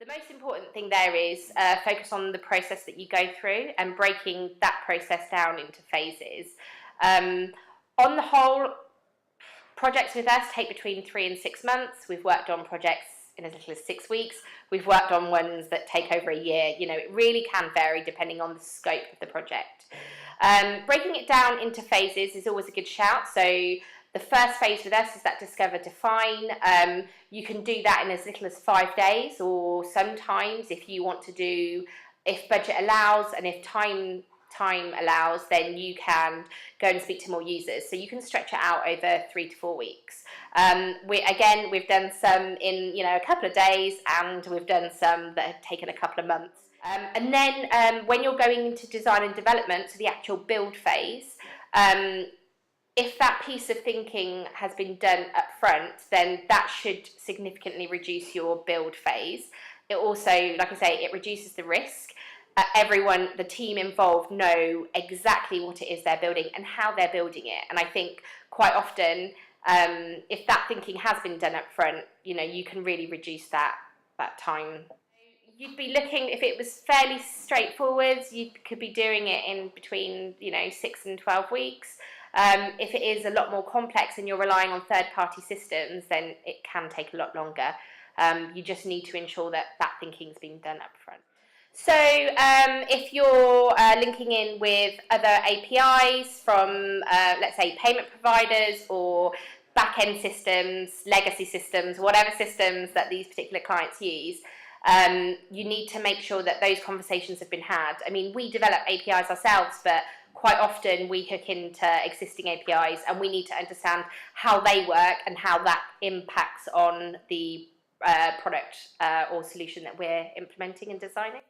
The most important thing there is focus on the process that you go through and breaking that process down into phases. On the whole, projects with us take between 3 and 6 months. We've worked on projects in as little as 6 weeks. We've worked on ones that take over a year. You know, it really can vary depending on the scope of the project. Breaking it down into phases is always a good shout. So the first phase with us is that discover, define. You can do that in as little as 5 days, or sometimes if you want to do, if budget allows and if time allows, then you can go and speak to more users. So you can stretch it out over 3 to 4 weeks. We've done some in a couple of days, and we've done some that have taken a couple of months. And then when you're going into design and development, so the actual build phase, if that piece of thinking has been done up front, then that should significantly reduce your build phase. It also, like I say, it reduces the risk. Everyone, the team involved, know exactly what it is they're building and how they're building it. And I think quite often, if that thinking has been done up front, you can really reduce that time. You'd be looking, if it was fairly straightforward, you could be doing it in between 6 and 12 weeks. If it is a lot more complex and you're relying on third-party systems, then it can take a lot longer. You just need to ensure that thinking's been done up front. So if you're linking in with other APIs from, let's say, payment providers or back-end systems, legacy systems, whatever systems that these particular clients use, you need to make sure that those conversations have been had. I mean, we develop APIs ourselves, but quite often we hook into existing APIs, and we need to understand how they work and how that impacts on the product or solution that we're implementing and designing.